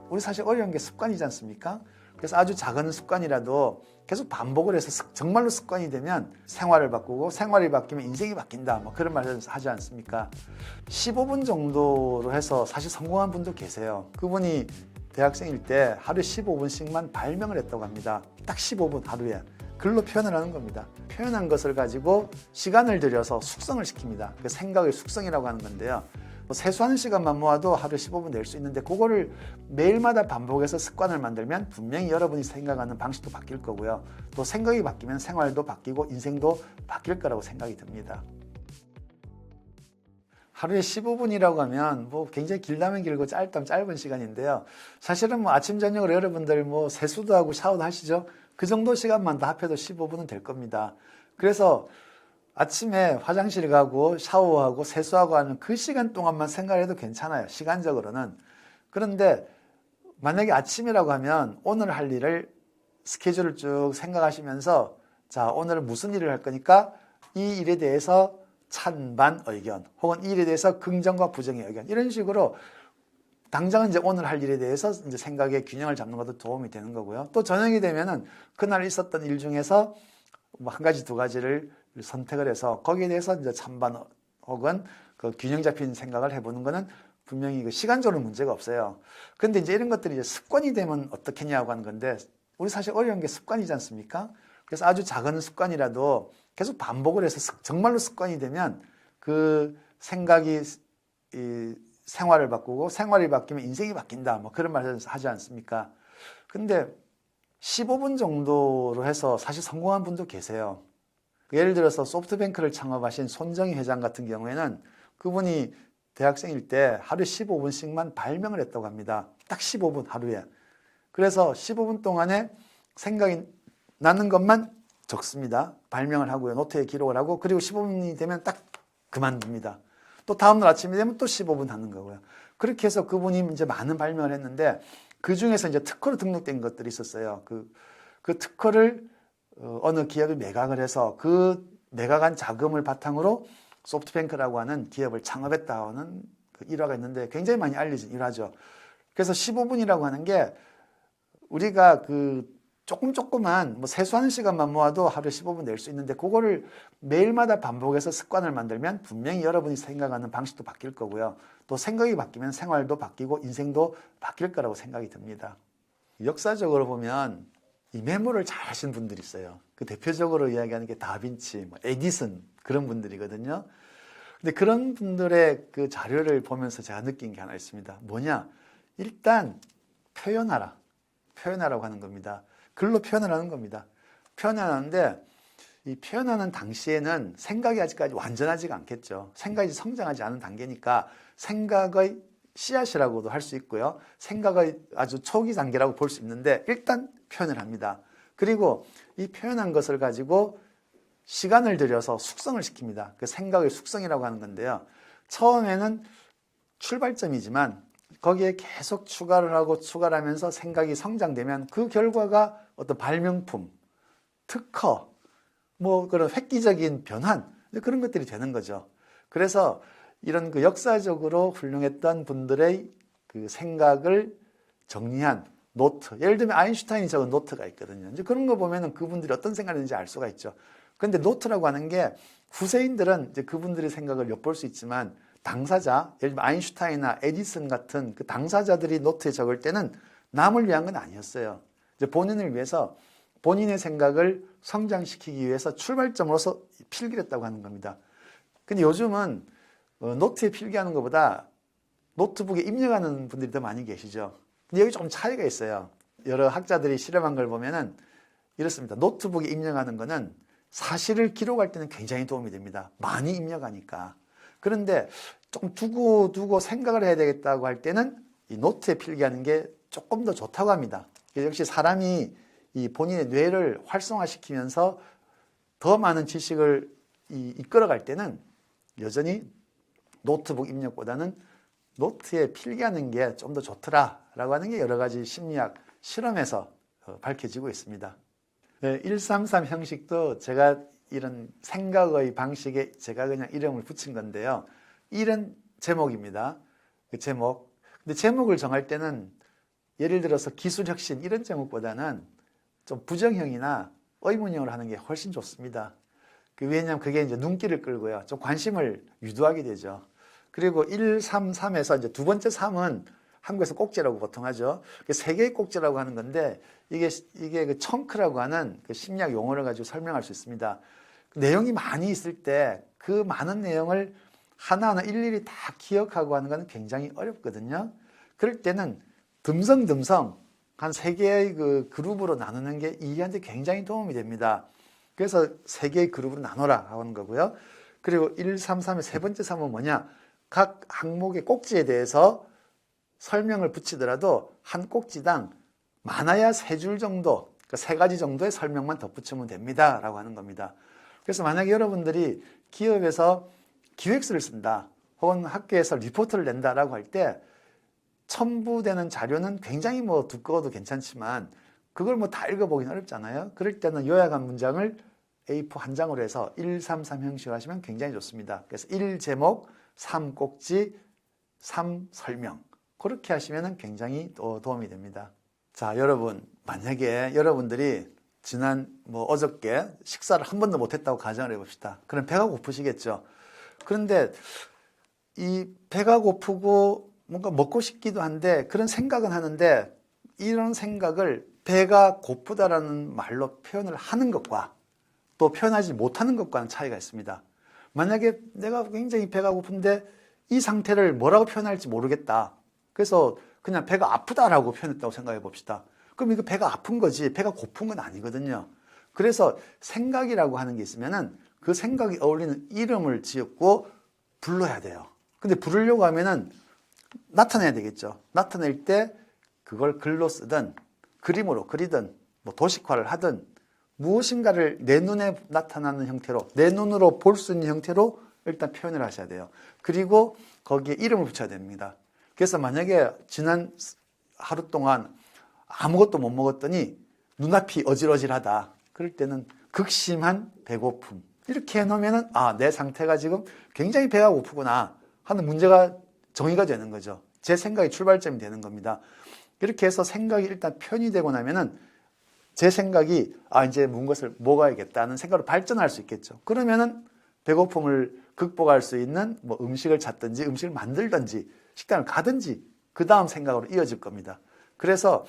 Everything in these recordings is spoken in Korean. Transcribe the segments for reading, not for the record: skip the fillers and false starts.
우리 사실 어려운 게 습관이지 않습니까? 그래서 아주 작은 습관이라도 계속 반복을 해서 정말로 습관이 되면 생활을 바꾸고 생활이 바뀌면 인생이 바뀐다. 뭐 그런 말을 하지 않습니까? 15분 정도로 해서 사실 성공한 분도 계세요. 그분이 대학생일 때 하루에 15분씩만 발명을 했다고 합니다. 딱 15분 하루에. 글로 표현을 하는 겁니다. 표현한 것을 가지고 시간을 들여서 숙성을 시킵니다. 그 생각의 숙성이라고 하는 건데요. 세수하는 시간만 모아도 하루에 15분 낼 수 있는데 그거를 매일마다 반복해서 습관을 만들면 분명히 여러분이 생각하는 방식도 바뀔 거고요. 또 생각이 바뀌면 생활도 바뀌고 인생도 바뀔 거라고 생각이 듭니다. 하루에 15분이라고 하면 뭐 굉장히 길다면 길고 짧다면 짧은 시간인데요. 사실은 뭐 아침 저녁으로 여러분들 뭐 세수도 하고 샤워도 하시죠. 그 정도 시간만 다 합해도 15분은 될 겁니다. 그래서 아침에 화장실 가고 샤워하고 세수하고 하는 그 시간 동안만 생각해도 괜찮아요. 시간적으로는. 그런데 만약에 아침이라고 하면 오늘 할 일을 스케줄을 쭉 생각하시면서 자, 오늘 무슨 일을 할 거니까 이 일에 대해서 찬반 의견 혹은 이 일에 대해서 긍정과 부정의 의견 이런 식으로 당장은 이제 오늘 할 일에 대해서 이제 생각의 균형을 잡는 것도 도움이 되는 거고요. 또 저녁이 되면은 그날 있었던 일 중에서 뭐 한 가지 두 가지를 선택을 해서 거기에 대해서 이제 찬반 혹은 그 균형 잡힌 생각을 해보는 거는 분명히 그 시간적으로 문제가 없어요. 근데 이제 이런 것들이 이제 습관이 되면 어떻겠냐고 하는 건데 우리 사실 어려운 게 습관이지 않습니까? 그래서 아주 작은 습관이라도 계속 반복을 해서 정말로 습관이 되면 그 생각이 생활을 바꾸고 생활이 바뀌면 인생이 바뀐다. 뭐 그런 말을 하지 않습니까? 근데 15분 정도로 해서 사실 성공한 분도 계세요. 예를 들어서 소프트뱅크를 창업하신 손정희 회장 같은 경우에는 그분이 대학생일 때 하루에 15분씩만 발명을 했다고 합니다. 딱 15분 하루에. 그래서 15분 동안에 생각이 나는 것만 적습니다. 발명을 하고요. 노트에 기록을 하고 그리고 15분이 되면 딱 그만둡니다. 또 다음날 아침이 되면 또 15분 하는 거고요. 그렇게 해서 그분이 이제 많은 발명을 했는데 그 중에서 이제 특허로 등록된 것들이 있었어요. 그 특허를 어느 기업이 매각을 해서 그 매각한 자금을 바탕으로 소프트뱅크라고 하는 기업을 창업했다는 그 일화가 있는데 굉장히 많이 알려진 일화죠. 그래서 15분이라고 하는 게 우리가 그 조금만 뭐 세수하는 시간만 모아도 하루에 15분 낼 수 있는데 그거를 매일마다 반복해서 습관을 만들면 분명히 여러분이 생각하는 방식도 바뀔 거고요. 또 생각이 바뀌면 생활도 바뀌고 인생도 바뀔 거라고 생각이 듭니다. 역사적으로 보면 이 메모를 잘 하신 분들이 있어요. 그 대표적으로 이야기하는 게 다빈치, 에디슨 그런 분들이거든요. 근데 그런 분들의 그 자료를 보면서 제가 느낀 게 하나 있습니다. 뭐냐? 일단 표현하라고 하는 겁니다. 글로 표현을 하는 겁니다. 표현하는데 이 표현하는 당시에는 생각이 아직까지 완전하지가 않겠죠. 생각이 성장하지 않은 단계니까 생각의 씨앗이라고도 할 수 있고요. 생각의 아주 초기 단계라고 볼 수 있는데 일단 표현을 합니다. 그리고 이 표현한 것을 가지고 시간을 들여서 숙성을 시킵니다. 그 생각의 숙성이라고 하는 건데요. 처음에는 출발점이지만 거기에 계속 추가를 하고 추가를 하면서 생각이 성장되면 그 결과가 어떤 발명품, 특허, 뭐 그런 획기적인 변환 그런 것들이 되는 거죠. 그래서 이런 그 역사적으로 훌륭했던 분들의 그 생각을 정리한 노트, 예를 들면 아인슈타인이 적은 노트가 있거든요. 이제 그런 거 보면은 그분들이 어떤 생각을 했는지 알 수가 있죠. 그런데 노트라고 하는 게 후세인들은 이제 그분들의 생각을 엿볼 수 있지만 당사자, 예를 들면 아인슈타인이나 에디슨 같은 그 당사자들이 노트에 적을 때는 남을 위한 건 아니었어요. 이제 본인을 위해서 본인의 생각을 성장시키기 위해서 출발점으로서 필기를 했다고 하는 겁니다. 근데 요즘은 노트에 필기하는 것보다 노트북에 입력하는 분들이 더 많이 계시죠. 근데 여기 조금 차이가 있어요. 여러 학자들이 실험한 걸 보면은 이렇습니다. 노트북에 입력하는 거는 사실을 기록할 때는 굉장히 도움이 됩니다. 많이 입력하니까. 그런데 조금 두고 생각을 해야 되겠다고 할 때는 이 노트에 필기하는 게 조금 더 좋다고 합니다. 역시 사람이 이 본인의 뇌를 활성화시키면서 더 많은 지식을 이끌어갈 때는 여전히 노트북 입력보다는 노트에 필기하는 게 좀 더 좋더라라고 하는 게 여러 가지 심리학 실험에서 밝혀지고 있습니다. 133 형식도 제가 이런 생각의 방식에 제가 그냥 이름을 붙인 건데요. 이런 제목입니다. 그 제목. 근데 제목을 정할 때는 예를 들어서 기술혁신 이런 제목보다는 좀 부정형이나 의문형으로 하는 게 훨씬 좋습니다. 왜냐하면 그게 이제 눈길을 끌고요. 좀 관심을 유도하게 되죠. 그리고 1, 3, 3에서 이제 두 번째 3은 한국에서 꼭지라고 보통 하죠. 세 개의 꼭지라고 하는 건데 이게 그 청크라고 하는 그 심리학 용어를 가지고 설명할 수 있습니다. 내용이 많이 있을 때 그 많은 내용을 하나하나 일일이 다 기억하고 하는 건 굉장히 어렵거든요. 그럴 때는 듬성듬성 한 세 개의 그 그룹으로 나누는 게 이해하는데 굉장히 도움이 됩니다. 그래서 세 개의 그룹으로 나눠라 하는 거고요. 그리고 1, 3, 3의 세 번째 3은 뭐냐? 각 항목의 꼭지에 대해서 설명을 붙이더라도 한 꼭지당 많아야 세 줄 정도, 그러니까 세 가지 정도의 설명만 덧붙이면 됩니다. 라고 하는 겁니다. 그래서 만약에 여러분들이 기업에서 기획서를 쓴다, 혹은 학교에서 리포트를 낸다라고 할 때 첨부되는 자료는 굉장히 뭐 두꺼워도 괜찮지만 그걸 뭐 다 읽어보기는 어렵잖아요. 그럴 때는 요약한 문장을 A4 한 장으로 해서 1, 3, 3 형식으로 하시면 굉장히 좋습니다. 그래서 1 제목, 3 꼭지, 3 설명. 그렇게 하시면 굉장히 도움이 됩니다. 자, 여러분, 만약에 여러분들이 지난 어저께 식사를 한 번도 못했다고 가정을 해봅시다. 그럼 배가 고프시겠죠. 그런데 이 배가 고프고 뭔가 먹고 싶기도 한데 그런 생각은 하는데 이런 생각을 배가 고프다라는 말로 표현을 하는 것과 또 표현하지 못하는 것과는 차이가 있습니다. 만약에 내가 굉장히 배가 고픈데 이 상태를 뭐라고 표현할지 모르겠다. 그래서 그냥 배가 아프다라고 표현했다고 생각해 봅시다. 그럼 이거 배가 아픈 거지 배가 고픈 건 아니거든요. 그래서 생각이라고 하는 게 있으면은 그 생각이 어울리는 이름을 지었고 불러야 돼요. 근데 부르려고 하면은 나타내야 되겠죠. 나타낼 때 그걸 글로 쓰든 그림으로 그리든 도식화를 하든 무엇인가를 내 눈에 나타나는 형태로 내 눈으로 볼 수 있는 형태로 일단 표현을 하셔야 돼요. 그리고 거기에 이름을 붙여야 됩니다. 그래서 만약에 지난 하루 동안 아무것도 못 먹었더니 눈앞이 어질어질하다. 그럴 때는 극심한 배고픔. 이렇게 해놓으면 내 상태가 지금 굉장히 배가 고프구나 하는 문제가 정의가 되는 거죠. 제 생각이 출발점이 되는 겁니다. 이렇게 해서 생각이 일단 편의되고 나면은 제 생각이 이제 무엇을 먹어야겠다는 생각으로 발전할 수 있겠죠. 그러면은 배고픔을 극복할 수 있는 음식을 찾든지 음식을 만들든지 식당을 가든지 그 다음 생각으로 이어질 겁니다. 그래서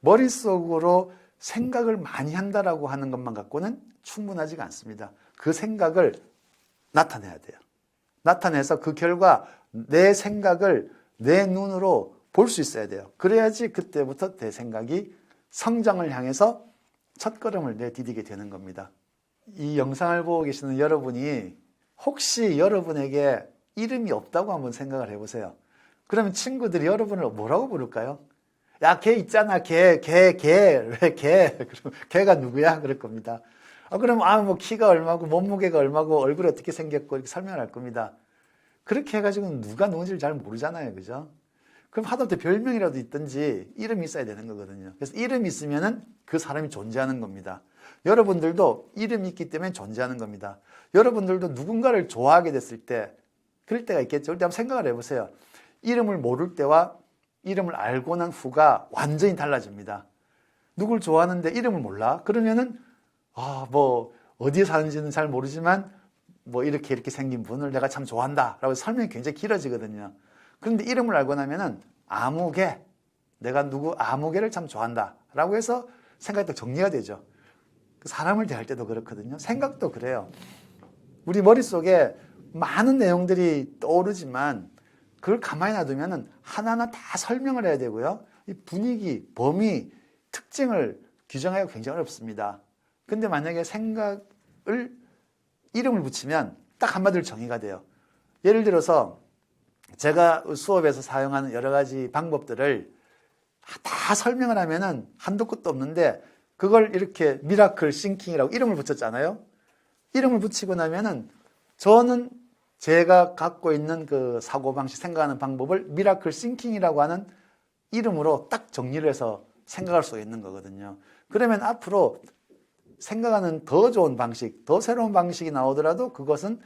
머릿속으로 생각을 많이 한다라고 하는 것만 갖고는 충분하지가 않습니다. 그 생각을 나타내야 돼요. 나타내서 그 결과 내 생각을 내 눈으로 볼 수 있어야 돼요. 그래야지 그때부터 내 생각이 성장을 향해서 첫걸음을 내디디게 되는 겁니다. 이 영상을 보고 계시는 여러분이 혹시 여러분에게 이름이 없다고 한번 생각을 해보세요. 그러면 친구들이 여러분을 뭐라고 부를까요? 야, 걔 있잖아. 걔. 왜 걔? 그럼 걔가 누구야? 그럴 겁니다. 그럼 키가 얼마고 몸무게가 얼마고 얼굴이 어떻게 생겼고 이렇게 설명할 겁니다. 그렇게 해가지고 누가 누군지를 잘 모르잖아요. 그죠? 그럼 하다못해 별명이라도 있든지 이름이 있어야 되는 거거든요. 그래서 이름이 있으면은 그 사람이 존재하는 겁니다. 여러분들도 이름이 있기 때문에 존재하는 겁니다. 여러분들도 누군가를 좋아하게 됐을 때 그럴 때가 있겠죠. 그럴 때 한번 생각을 해보세요. 이름을 모를 때와 이름을 알고 난 후가 완전히 달라집니다. 누굴 좋아하는데 이름을 몰라? 그러면은 어디에 사는지는 잘 모르지만 이렇게 생긴 분을 내가 참 좋아한다 라고 설명이 굉장히 길어지거든요. 그런데 이름을 알고 나면은 아무개, 내가 누구 아무개를 참 좋아한다 라고 해서 생각이 딱 정리가 되죠. 사람을 대할 때도 그렇거든요. 생각도 그래요. 우리 머릿속에 많은 내용들이 떠오르지만 그걸 가만히 놔두면은 하나하나 다 설명을 해야 되고요. 이 분위기, 범위, 특징을 규정하기가 굉장히 어렵습니다. 근데 만약에 생각을 이름을 붙이면 딱 한마디로 정의가 돼요. 예를 들어서 제가 수업에서 사용하는 여러 가지 방법들을 다 설명을 하면은 한도 끝도 없는데 그걸 이렇게 미라클 싱킹이라고 이름을 붙였잖아요. 이름을 붙이고 나면은 저는 제가 갖고 있는 그 사고방식, 생각하는 방법을 미라클 싱킹이라고 하는 이름으로 딱 정리를 해서 생각할 수 있는 거거든요. 그러면 앞으로 생각하는 더 좋은 방식, 더 새로운 방식이 나오더라도 그것은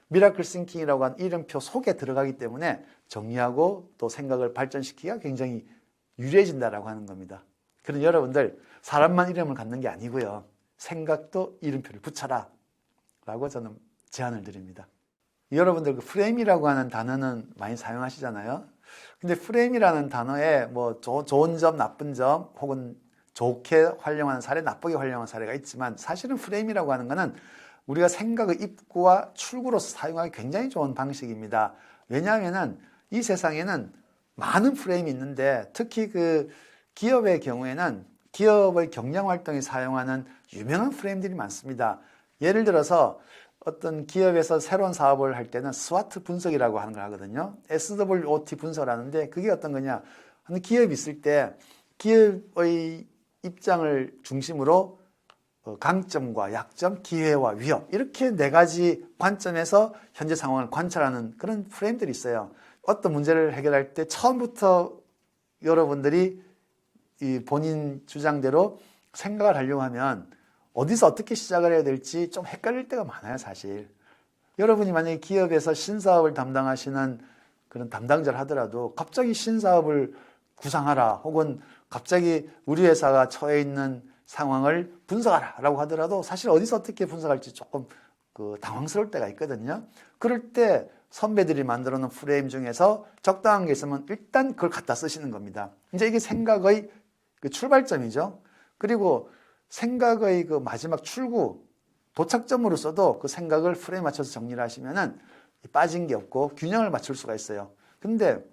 미라클 싱킹이라고 하는 이름표 속에 들어가기 때문에 정리하고 또 생각을 발전시키기가 굉장히 유리해진다라고 하는 겁니다. 그럼 여러분들 사람만 이름을 갖는 게 아니고요. 생각도 이름표를 붙여라 라고 저는 제안을 드립니다. 여러분들 그 프레임이라고 하는 단어는 많이 사용하시잖아요. 근데 프레임이라는 단어에 뭐 좋은 점, 나쁜 점 혹은 좋게 활용하는 사례, 나쁘게 활용하는 사례가 있지만 사실은 프레임이라고 하는 것은 우리가 생각의 입구와 출구로서 사용하기 굉장히 좋은 방식입니다. 왜냐하면 이 세상에는 많은 프레임이 있는데 특히 그 기업의 경우에는 기업의 경영 활동에 사용하는 유명한 프레임들이 많습니다. 예를 들어서 어떤 기업에서 새로운 사업을 할 때는 스와트 분석이라고 하는 걸 하거든요. SWOT 분석을 하는데 그게 어떤 거냐. 기업이 있을 때 기업의 입장을 중심으로 강점과 약점, 기회와 위협 이렇게 네 가지 관점에서 현재 상황을 관찰하는 그런 프레임들이 있어요. 어떤 문제를 해결할 때 처음부터 여러분들이 이 본인 주장대로 생각을 하려고 하면 어디서 어떻게 시작을 해야 될지 좀 헷갈릴 때가 많아요, 사실. 여러분이 만약에 기업에서 신사업을 담당하시는 그런 담당자를 하더라도 갑자기 신사업을 구상하라 혹은 갑자기 우리 회사가 처해 있는 상황을 분석하라 라고 하더라도 사실 어디서 어떻게 분석할지 조금 당황스러울 때가 있거든요. 그럴 때 선배들이 만들어 놓은 프레임 중에서 적당한 게 있으면 일단 그걸 갖다 쓰시는 겁니다. 이제 이게 생각의 출발점이죠. 그리고 생각의 그 마지막 출구, 도착점으로서도 그 생각을 프레임 맞춰서 정리를 하시면은 빠진 게 없고 균형을 맞출 수가 있어요. 근데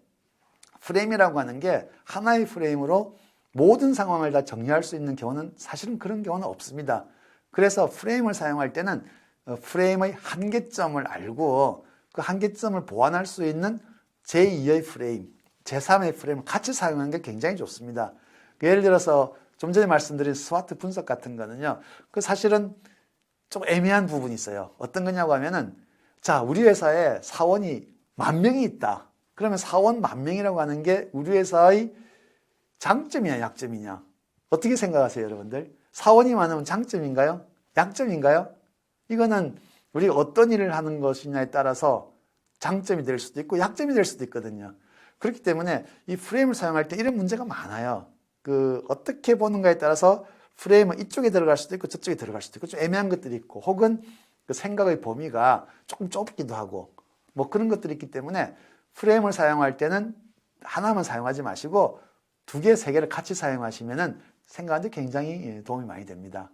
프레임이라고 하는 게 하나의 프레임으로 모든 상황을 다 정리할 수 있는 경우는 사실은 그런 경우는 없습니다. 그래서 프레임을 사용할 때는 프레임의 한계점을 알고 그 한계점을 보완할 수 있는 제2의 프레임, 제3의 프레임을 같이 사용하는 게 굉장히 좋습니다. 예를 들어서 좀 전에 말씀드린 스와트 분석 같은 거는요. 그 사실은 좀 애매한 부분이 있어요. 어떤 거냐고 하면은 자, 우리 회사에 사원이 10,000명이 있다. 그러면 사원 10,000명이라고 하는 게 우리 회사의 장점이냐 약점이냐? 어떻게 생각하세요, 여러분들? 사원이 많으면 장점인가요? 약점인가요? 이거는 우리가 어떤 일을 하는 것이냐에 따라서 장점이 될 수도 있고 약점이 될 수도 있거든요. 그렇기 때문에 이 프레임을 사용할 때 이런 문제가 많아요. 어떻게 보는가에 따라서 프레임은 이쪽에 들어갈 수도 있고 저쪽에 들어갈 수도 있고 좀 애매한 것들이 있고 혹은 그 생각의 범위가 조금 좁기도 하고 뭐 그런 것들이 있기 때문에 프레임을 사용할 때는 하나만 사용하지 마시고 2개, 3개를 같이 사용하시면은 생각하는데 굉장히 도움이 많이 됩니다.